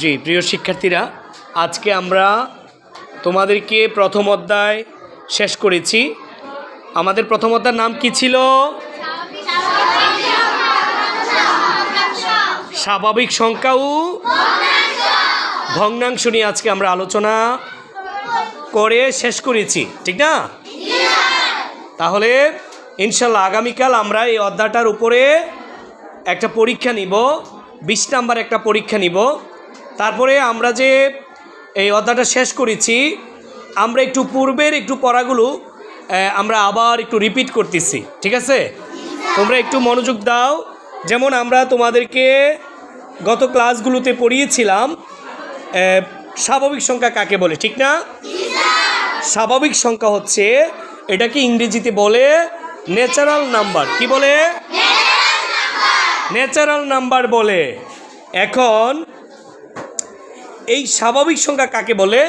জি প্রিয় শিক্ষার্থীরা, আজকে আমরা তোমাদেরকে প্রথম অধ্যায় শেষ করেছি। আমাদের প্রথম অধ্যায়ের নাম কি ছিল? স্বাভাবিক সংখ্যা ও ভগ্নাংশ নিয়ে আজকে আমরা আলোচনা করে শেষ করেছি, ঠিক না? তাহলে ইনশাল্লাহ আগামীকাল আমরা এই অধ্যায়টার উপরে একটা পরীক্ষা নিব, 20 নাম্বার একটা পরীক্ষা নিব। তারপরে আমরা যে এই অধ্যায়টা শেষ করেছি, আমরা একটু পূর্বের একটু পড়াগুলো আমরা আবার একটু রিপিট করতেছি, ঠিক আছে? তোমরা একটু মনোযোগ দাও। যেমন আমরা তোমাদেরকে গত ক্লাসগুলোতে পড়িয়েছিলাম স্বাভাবিক সংখ্যা কাকে বলে, ঠিক না? স্বাভাবিক সংখ্যা হচ্ছে, এটাকে ইংরেজিতে বলে ন্যাচারাল নাম্বার। কি বলে? ন্যাচারাল নাম্বার বলে। এখন এই স্বাভাবিক সংখ্যা কাকে বলে?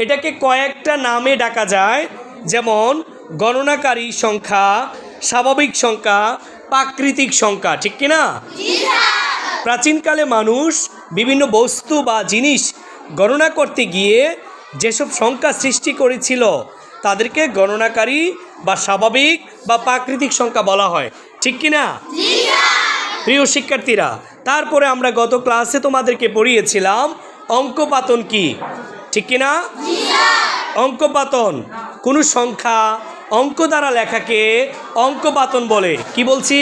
এটাকে কয়েকটা নামে ডাকা যায়, যেমন গণনাকারী সংখ্যা, স্বাভাবিক সংখ্যা, প্রাকৃতিক সংখ্যা, ঠিক কিনা? প্রাচীনকালে মানুষ বিভিন্ন বস্তু বা জিনিস গণনা করতে গিয়ে যেসব সংখ্যা সৃষ্টি করেছিল তাদেরকে গণনাকারী বা স্বাভাবিক বা প্রাকৃতিক সংখ্যা বলা হয়, ঠিক কিনা? প্রিয় শিক্ষার্থীরা, তারপরে আমরা গত ক্লাসে তোমাদেরকে পড়িয়েছিলাম অঙ্কপাতন কি, ঠিক কিনা? অঙ্কপাতন, কোনো সংখ্যা অঙ্ক দ্বারা লেখাকে অঙ্কপাতন বলে। কি বলছি?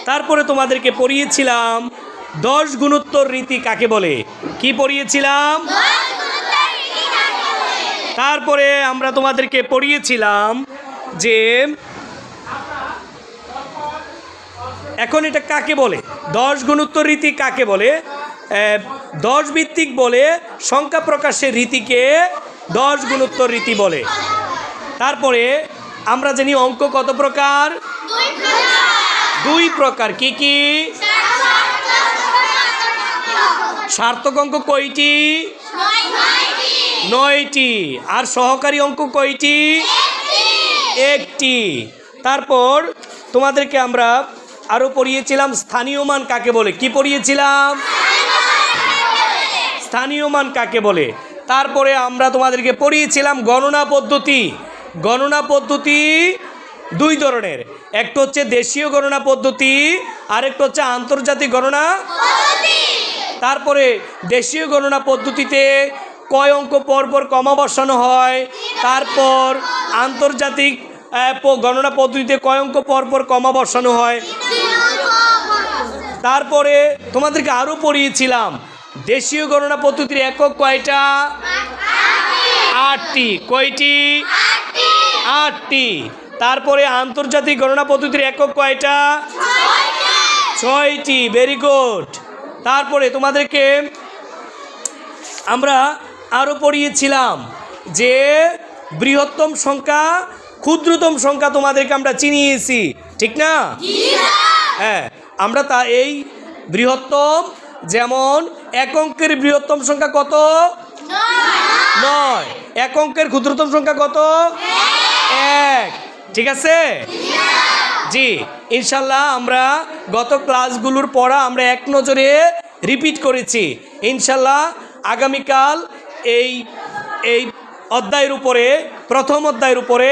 তারপরে তোমাদেরকে পড়িয়েছিলাম 10 গুণোত্তর রীতি কাকে বলে। কি পড়িয়েছিলাম? তারপরে আমরা তোমাদেরকে পড়িয়েছিলাম যে এখন এটা কাকে বলে, 10 গুণোত্তর রীতি কাকে বলে? 10 ভিত্তিক বলে সংখ্যা প্রকাশের রীতিকে 10 গুণোত্তর রীতি বলে। তারপরে আমরা জানি অঙ্ক কত প্রকার? 2 প্রকার। কি কি? সার্থক অঙ্ক কয়টি? 9টি। আর সহকারী অঙ্ক কয়টি? 1টি। তারপর তোমাদেরকে আমরা আরও পড়িয়েছিলাম স্থানীয় মান কাকে বলে। কি পড়িয়েছিলাম? স্থানীয় মান কাকে বলে। তারপরে আমরা তোমাদেরকে পড়িয়েছিলাম গণনা পদ্ধতি। গণনা পদ্ধতি 2 ধরনের, একটা হচ্ছে দেশীয় গণনা পদ্ধতি, আরেকটা হচ্ছে আন্তর্জাতিক গণনা। তারপরে দেশীয় গণনা পদ্ধতিতে কয় অঙ্ক পরপর কমা বসানো হয়, তারপর আন্তর্জাতিক গণনা পদ্ধতিতে কয় অঙ্ক পরপর কমা বসানো হয়। তারপরে তোমাদেরকে আরও পড়িয়েছিলাম দেশীয় গণনা পদ্ধতির একক কয়টা? 8টি। কয়টি? 8টি। তারপরে আন্তর্জাতিক গণনা পদ্ধতির একক কয়টা? 6টি। Very good. তারপরে তোমাদেরকে আমরা আরও পড়িয়েছিলাম যে বৃহত্তম সংখ্যা, ক্ষুদ্রতম সংখ্যা তোমাদেরকে আমরা চিনিয়েছি, ঠিক না? হ্যাঁ, আমরা তা এই বৃহত্তম, যেমন এক অঙ্কের বৃহত্তম সংখ্যা কত? 9। এক অঙ্কের ক্ষুদ্রতম সংখ্যা কত? 1। ঠিক আছে? জি, ইনশাল্লাহ আমরা গত ক্লাসগুলোর পড়া আমরা এক নজরে রিপিট করেছি। ইনশাল্লাহ আগামীকাল এই অধ্যায়ের উপরে, প্রথম অধ্যায়ের উপরে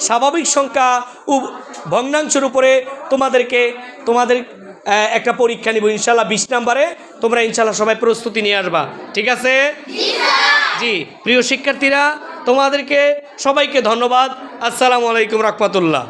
স্বাভাবিক সংখ্যা ও ভগ্নাংশের উপরে তোমাদের একটা পরীক্ষা নিব ইনশাল্লাহ 20 নাম্বারে। তোমরা ইনশাল্লাহ সবাই প্রস্তুতি নিয়ে আসবা, ঠিক আছে? জি প্রিয় শিক্ষার্থীরা, তোমাদেরকে সবাইকে ধন্যবাদ। আসসালামু আলাইকুম রহমতুল্লাহ।